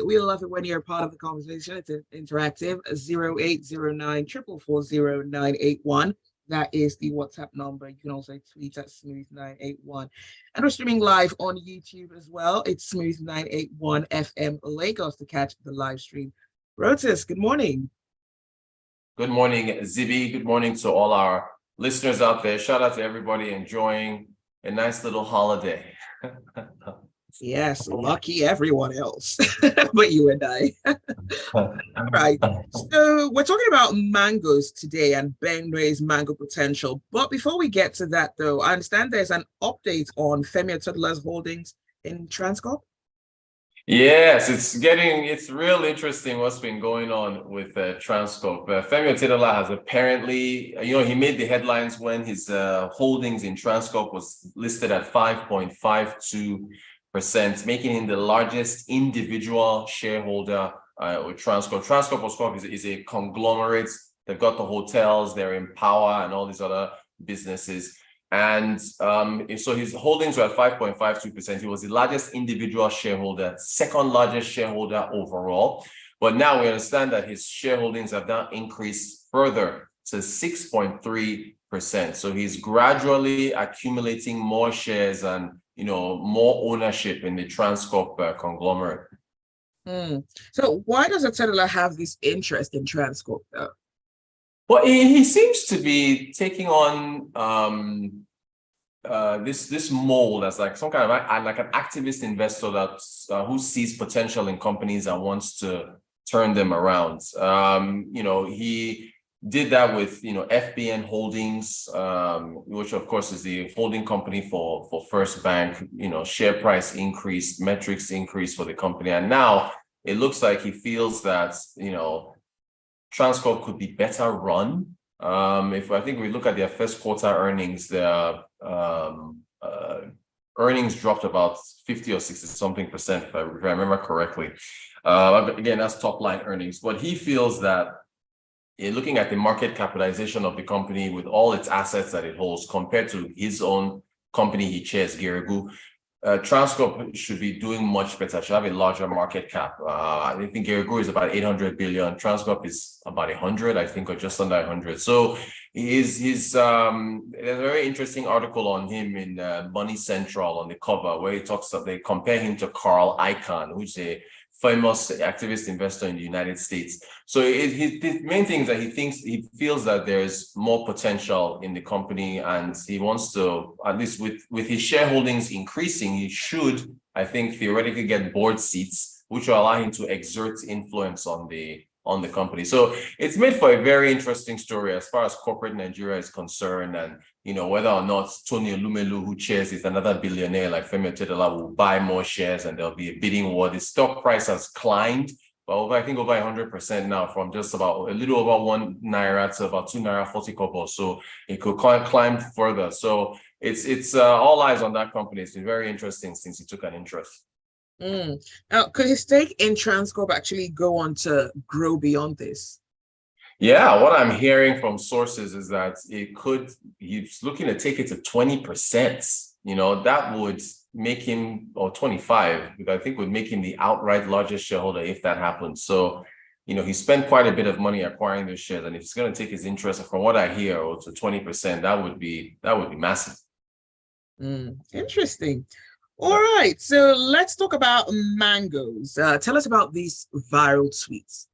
We love it when you're a part of the conversation. It's interactive. 0809 444 That is the WhatsApp number. You can also tweet at Smooth981. And we're streaming live on YouTube as well. It's Smooth981 FM Lagos to catch the live stream. Rotus, good morning. Good morning, Zibby. Good morning to all our listeners out there. Shout out to everybody enjoying a nice little holiday. Yes, lucky everyone else, but you and I. All right. So we're talking about mangoes today and Benue's mango potential. But before we get to that, though, I understand there's an update on Cellular's holdings in Transcorp. Yes, it's real interesting what's been going on with Transcorp. Cellular has apparently, he made the headlines when his holdings in Transcorp was listed at 5.52%, making him the largest individual shareholder with Transcorp. Transcorp, of course, is a conglomerate. They've got the hotels, they're in power and all these other businesses. And so his holdings were at 5.52%. He was the largest individual shareholder, second largest shareholder overall. But now we understand that his shareholdings have now increased further to 6.3%. So he's gradually accumulating more shares and more ownership in the Transcorp conglomerate. So why does Cellular have this interest in Transcorp though? Well, he seems to be taking on this mold as like some kind of like an activist investor that who sees potential in companies and wants to turn them around. He did that with FBN Holdings, which of course is the holding company for First Bank. Share price increased, metrics increased for the company, and now it looks like he feels that Transcorp could be better run. If I think we look at their first quarter earnings, their earnings dropped about 50 or 60 something percent, if I remember correctly. Again, that's top line earnings. But he feels that looking at the market capitalization of the company with all its assets that it holds compared to his own company he chairs, Geregu, Transcorp should be doing much better, should have a larger market cap. I think Geregu is about 800 billion. Transcorp is about 100, I think, or just under 100. So there's a very interesting article on him in Money Central on the cover where they compare him to Carl Icahn, who's a famous activist investor in the United States. So the main thing is that he feels that there's more potential in the company, and he wants to, at least with his shareholdings increasing, he should, I think, theoretically get board seats, which will allow him to exert influence on the company. So it's made for a very interesting story as far as corporate Nigeria is concerned, and whether or not Tony Elumelu, who chairs it, another billionaire like Femi Otedola, will buy more shares and there'll be a bidding war. The stock price has climbed, but I think over 100% now, from just about a little over 1 naira to about 2 naira 40 kobo. So it could climb further. So it's all eyes on that company. It's been very interesting since he took an interest. Now, could his stake in Transcorp actually go on to grow beyond this? Yeah, what I'm hearing from sources is that he's looking to take it to 20%. That would make him, or 25, because I think would make him the outright largest shareholder if that happens. So, he spent quite a bit of money acquiring those shares, and if he's going to take his interest, from what I hear, to 20%, that would be massive. Interesting. All right, so let's talk about mangoes. Tell us about these viral tweets.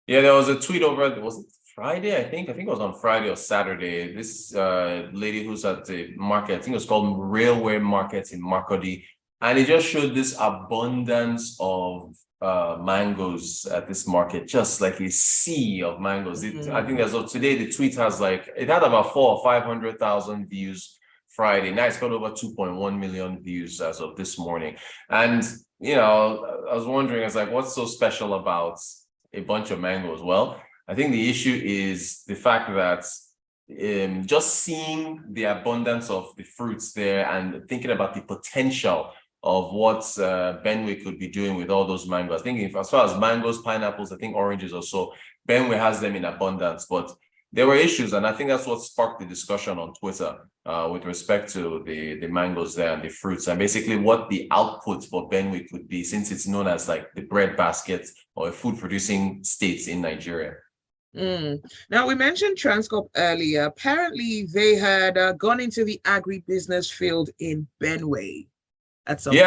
Yeah, there was a tweet was it Friday? I think it was on Friday or Saturday. This lady who's at the market, I think it was called Railway Market in Makurdi, and it just showed this abundance of mangoes at this market, just like a sea of mangoes. I think today the tweet has it had about 400,000 or 500,000 views Friday. Now it's got over 2.1 million views as of this morning. And I was wondering, what's so special about a bunch of mangoes? Well, I think the issue is the fact that just seeing the abundance of the fruits there and thinking about the potential of what Benue could be doing with all those mangoes. I think as far as mangoes, pineapples, I think oranges also, Benue has them in abundance. But there were issues, and I think that's what sparked the discussion on Twitter with respect to the mangoes there and the fruits, and basically what the output for Benue could be, since it's known as like the bread basket or a food producing state in Nigeria. Now, we mentioned Transcorp earlier. Apparently, they had gone into the agribusiness field in Benue at some point.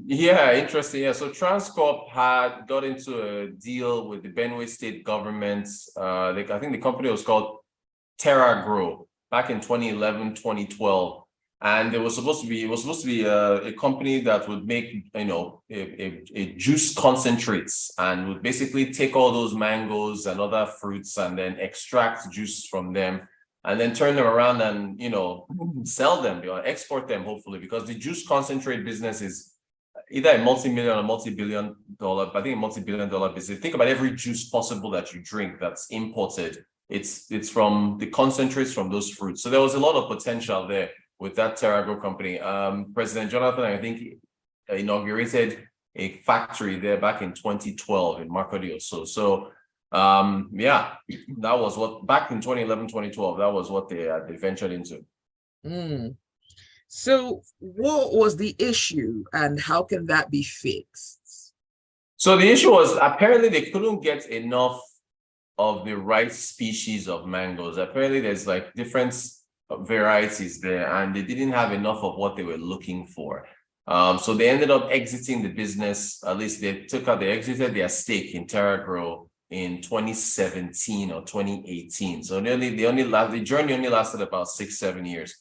Interesting. Yeah, so Transcorp had got into a deal with the Benue state government. I think the company was called TerraGrow back in 2011, 2012. And it was supposed to be a company that would make, a juice concentrates and would basically take all those mangoes and other fruits and then extract juice from them and then turn them around and, sell them or export them, hopefully, because the juice concentrate business is either a multi-million or multi-billion dollar, but I think a multi-billion dollar business. Think about every juice possible that you drink that's imported. It's from the concentrates from those fruits. So there was a lot of potential there with that TerraGrow company. President Jonathan, I think, inaugurated a factory there back in 2012 in Makurdi or so. So, that was what, back in 2011, 2012, that was what they ventured into. So what was the issue and how can that be fixed? So the issue was apparently they couldn't get enough of the right species of mangoes. Apparently there's like different varieties there and they didn't have enough of what they were looking for. So they ended up exiting the business. At least they exited their stake in TerraGrow in 2017 or 2018. So the journey only lasted about 6-7 years.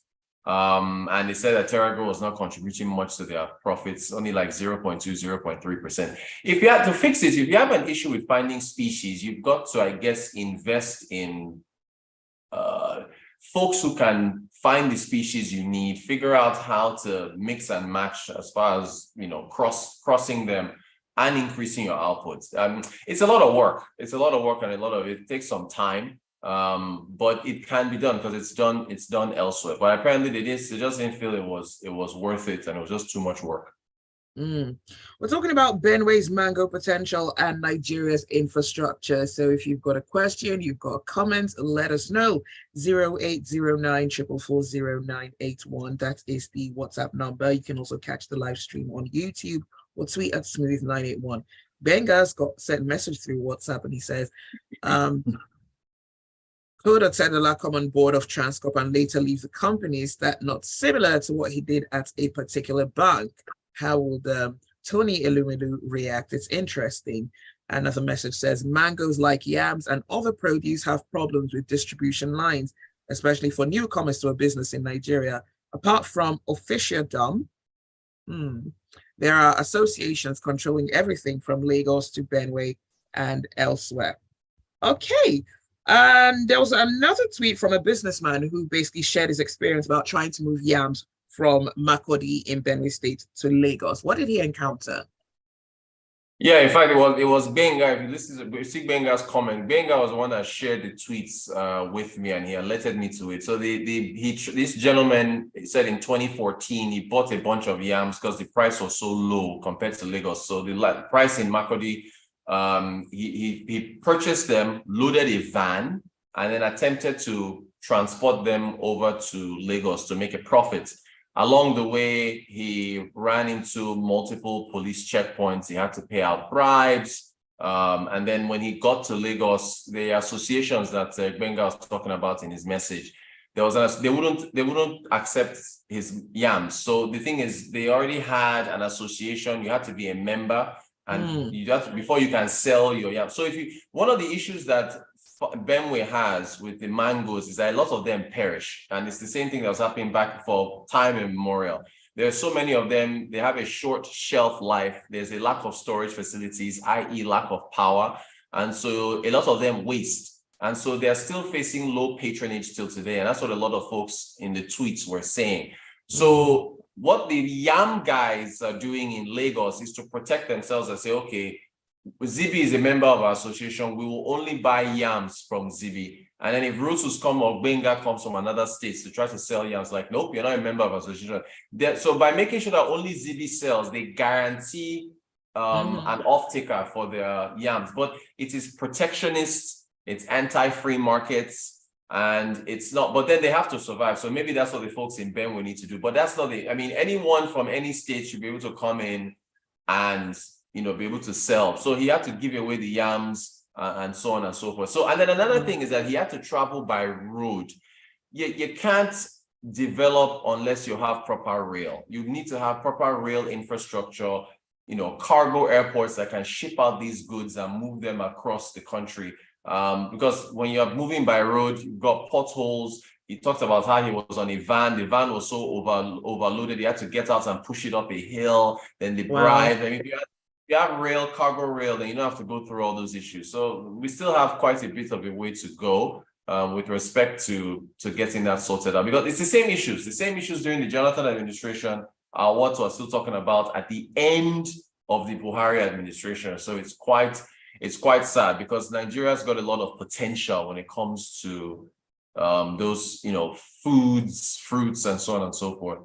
And they said that TerraGrow was not contributing much to their profits, only like 0.2-0.3%. If you had to fix it, if you have an issue with finding species, you've got to, I guess, invest in folks who can find the species you need, figure out how to mix and match as far as, crossing them and increasing your outputs. It's a lot of work. It's a lot of work and it takes some time. But it can be done because it's done elsewhere. But apparently they just didn't feel it was worth it and it was just too much work. We're talking about Benue's mango potential and Nigeria's infrastructure. So if you've got a question, you've got a comment, let us know. 0809 444 0981. That is the WhatsApp number. You can also catch the live stream on YouTube or tweet at Smooth981. Benga's sent a message through WhatsApp and he says, could a Cellular come on board of Transcorp and later leave the company? Is that not similar to what he did at a particular bank? How would Tony Illumilu react? It's interesting. Another message says, mangoes like yams and other produce have problems with distribution lines, especially for newcomers to a business in Nigeria. Apart from officialdom, there are associations controlling everything from Lagos to Benue and elsewhere. Okay. And there was another tweet from a businessman who basically shared his experience about trying to move yams from Makurdi in Benue State to Lagos. What did he encounter? Yeah, in fact, it was Benga. If you see Benga's comment, Benga was the one that shared the tweets with me, and he alerted me to it. So this gentleman said in 2014 he bought a bunch of yams because the price was so low compared to Lagos. So the price in Makurdi, he purchased them, loaded a van, and then attempted to transport them over to Lagos to make a profit. Along the way, he ran into multiple police checkpoints. He had to pay out bribes. And then when he got to Lagos, the associations that Benga was talking about in his message, they wouldn't accept his yams. So the thing is, they already had an association. You had to be a member, and you have to, before you can sell your yams. So one of the issues that Benue has with the mangoes is that a lot of them perish, and it's the same thing that was happening back for time immemorial. There are so many of them, they have a short shelf life. There's a lack of storage facilities, i.e. lack of power, and so a lot of them waste, and so they're still facing low patronage till today, and that's what a lot of folks in the tweets were saying. So what the yam guys are doing in Lagos is to protect themselves and say, okay, Zibby is a member of our association. We will only buy yams from Zibby. And then if Rotus come or Benga comes from another state to try to sell yams, like, nope, you're not a member of our association. So by making sure that only Zibby sells, they guarantee an off-taker for their yams. But it is protectionist, it's anti-free markets. And it's not, but then they have to survive. So maybe that's what the folks in Benue need to do. But that's not I mean, anyone from any state should be able to come in and, you know, be able to sell. So he had to give away the yams and so on and so forth. So, and then another thing is that he had to travel by road. You can't develop unless you have proper rail. You need to have proper rail infrastructure, you know, cargo airports that can ship out these goods and move them across the country. Because when you're moving by road, you've got potholes. He talked about how he was on a van. The van was so overloaded, he had to get out and push it up a hill. Then the bride. I mean, if you have rail, cargo rail, then you don't have to go through all those issues. So we still have quite a bit of a way to go with respect to getting that sorted out. Because it's the same issues during the Jonathan administration are what we're still talking about at the end of the Buhari administration. So it's quite sad because Nigeria's got a lot of potential when it comes to those, you know, foods, fruits, and so on and so forth.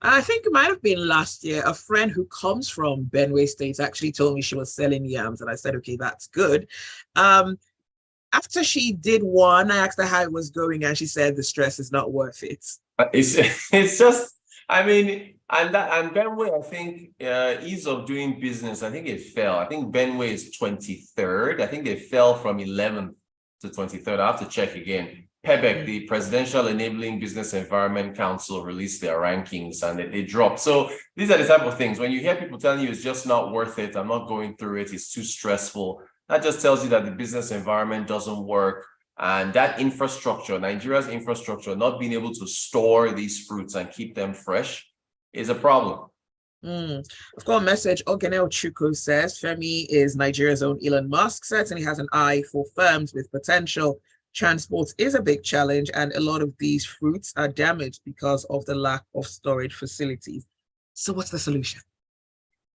I think it might have been last year, a friend who comes from Benue State actually told me she was selling yams, and I said, okay, that's good. After she did one, I asked her how it was going, and she said the stress is not worth it. It's just, I mean, and Benue, I think, ease of doing business, I think it fell. I think Benue is 23rd. I think they fell from 11th to 23rd. I have to check again. PEBEC, the Presidential Enabling Business Environment Council, released their rankings and they dropped. So these are the type of things. When you hear people telling you it's just not worth it, I'm not going through it, it's too stressful, that just tells you that the business environment doesn't work. And that infrastructure, Nigeria's infrastructure, not being able to store these fruits and keep them fresh is a problem. I've got a message. Ogenel Chuku says, Femi is Nigeria's own Elon Musk, certainly has an eye for firms with potential. Transport is a big challenge, and a lot of these fruits are damaged because of the lack of storage facilities. So what's the solution?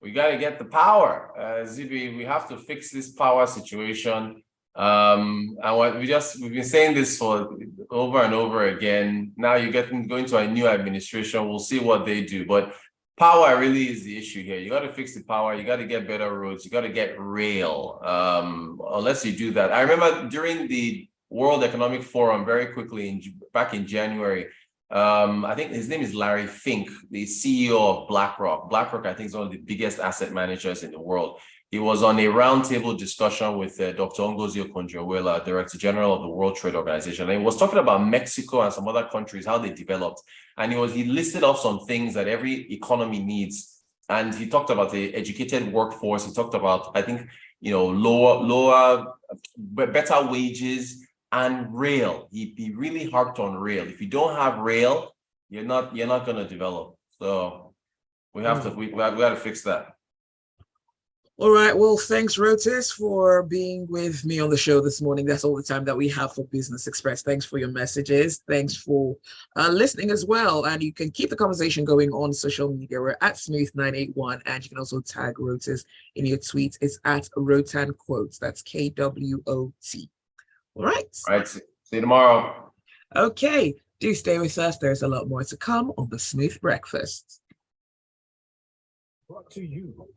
We got to get the power. Zibby, we have to fix this power situation. And we've been saying this for over and over again. Now you're going to a new administration. We'll see what they do. But power really is the issue here. You got to fix the power. You got to get better roads. You got to get rail. Unless you do that. I remember during the World Economic Forum, very quickly, back in January, I think his name is Larry Fink, the CEO of BlackRock. BlackRock, I think, is one of the biggest asset managers in the world. He was on a roundtable discussion with Dr. Ngozi Okonjo-Iweala, Director General of the World Trade Organization. And he was talking about Mexico and some other countries, how they developed. And he listed off some things that every economy needs. And he talked about the educated workforce. He talked about, I think, you know, better wages and rail. He really harped on rail. If you don't have rail, you're not going to develop. So we got to fix that. All right. Well, thanks, Rotus, for being with me on the show this morning. That's all the time that we have for Business Express. Thanks for your messages. Thanks for listening as well. And you can keep the conversation going on social media. We're at Smooth981, and you can also tag Rotus in your tweets. It's at Rotan Quotes. That's KWOT. All right. All right. See you tomorrow. Okay. Do stay with us. There's a lot more to come on the Smooth Breakfast. Brought to you